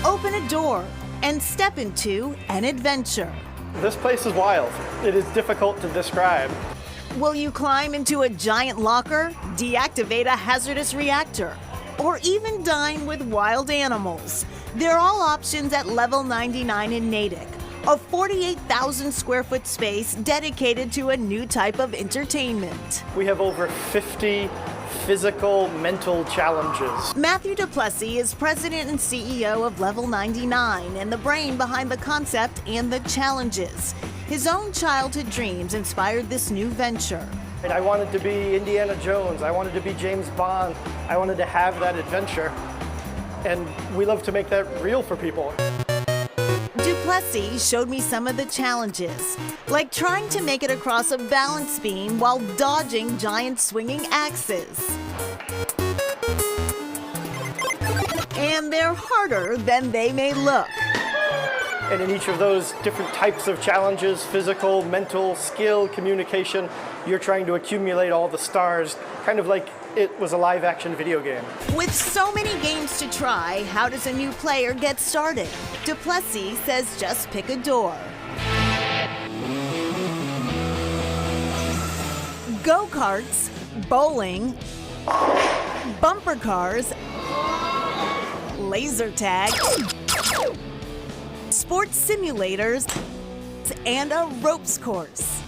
Open a door and step into an adventure. This place is wild. It is difficult to describe. Will you climb into a giant locker, deactivate a hazardous reactor, or even dine with wild animals? They're all options at Level 99 in Natick, a 48,000 square foot space dedicated to a new type of entertainment. We have over 50 physical, mental challenges. Matthew Duplessis is president and CEO of Level 99 and the brain behind the concept and the challenges. His own childhood dreams inspired this new venture. And I wanted to be Indiana Jones. I wanted to be James Bond. I wanted to have that adventure. And we love to make that real for people. Duplessis showed me some of the challenges, like trying to make it across a balance beam while dodging giant swinging axes. And they're harder than they may look. And in each of those different types of challenges, physical, mental, skill, communication, you're trying to accumulate all the stars, kind of like it was a live-action video game. With so many games to try, how does a new player get started? Duplessis says just pick a door. Go-karts, bowling, bumper cars, laser tag, sports simulators, and a ropes course.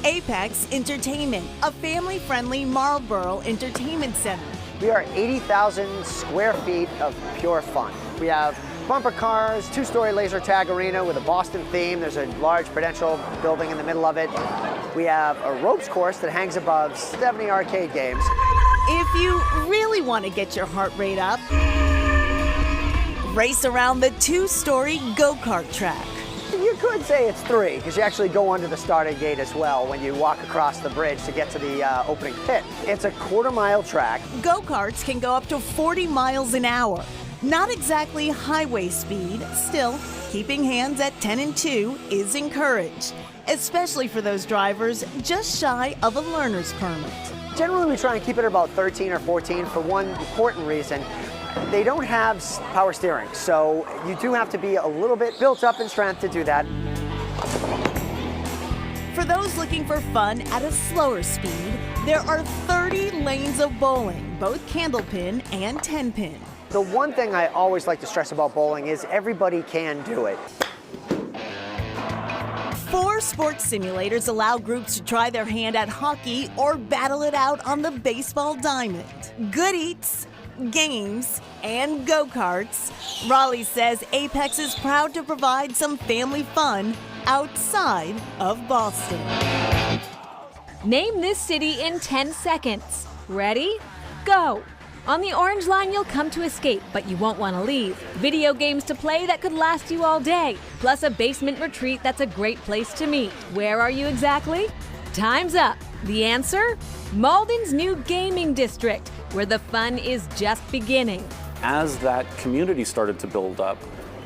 Apex Entertainment, a family-friendly Marlboro entertainment center. We are 80,000 square feet of pure fun. We have bumper cars, two-story laser tag arena with a Boston theme. There's a large Prudential building in the middle of it. We have a ropes course that hangs above 70 arcade games. If you really want to get your heart rate up, race around the two-story go-kart track. You could say it's 3, because you actually go under the starting gate as well when you walk across the bridge to get to the opening pit. It's a quarter-mile track. Go-karts can go up to 40 miles an hour. Not exactly highway speed, still, keeping hands at 10 and 2 is encouraged, especially for those drivers just shy of a learner's permit. Generally, we try and keep it about 13 or 14 for one important reason. They don't have power steering, so you do have to be a little bit built up in strength to do that. For those looking for fun at a slower speed, there are 30 lanes of bowling, both candlepin and 10-pin. The one thing I always like to stress about bowling is everybody can do it. 4 sports simulators allow groups to try their hand at hockey or battle it out on the baseball diamond. Good eats, games, and go-karts. Raleigh says Apex is proud to provide some family fun outside of Boston. Name this city in 10 seconds. Ready? Go! On the orange line, you'll come to escape, but you won't want to leave. Video games to play that could last you all day, plus a basement retreat that's a great place to meet. Where are you exactly? Time's up. The answer? Malden's new gaming district, where the fun is just beginning. As that community started to build up,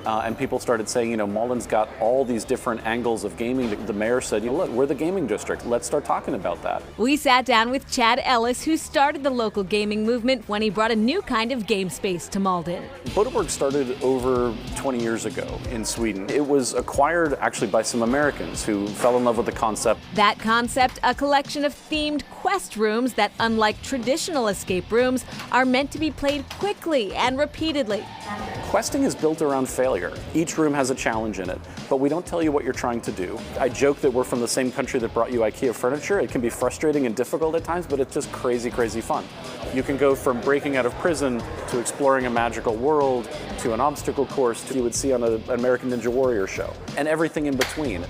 and people started saying, you know, Malden's got all these different angles of gaming. The mayor said, you know, look, we're the gaming district. Let's start talking about that. We sat down with Chad Ellis, who started the local gaming movement when he brought a new kind of game space to Malden. Bodeborg started over 20 years ago in Sweden. It was acquired actually by some Americans who fell in love with the concept. That concept, a collection of themed quest rooms that, unlike traditional escape rooms, are meant to be played quickly and repeatedly. Questing is built around failure. Each room has a challenge in it, but we don't tell you what you're trying to do. I joke that we're from the same country that brought you IKEA furniture. It can be frustrating and difficult at times, but it's just crazy, crazy fun. You can go from breaking out of prison to exploring a magical world to an obstacle course you would see on an American Ninja Warrior show, and everything in between.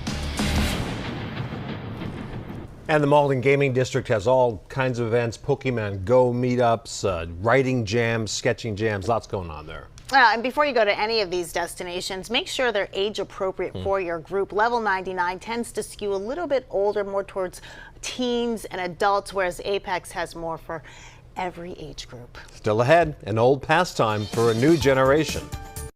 And the Malden Gaming District has all kinds of events, Pokemon Go meetups, writing jams, sketching jams, lots going on there. And before you go to any of these destinations, make sure they're age appropriate for your group. Level 99 tends to skew a little bit older, more towards teens and adults, whereas Apex has more for every age group. Still ahead, an old pastime for a new generation.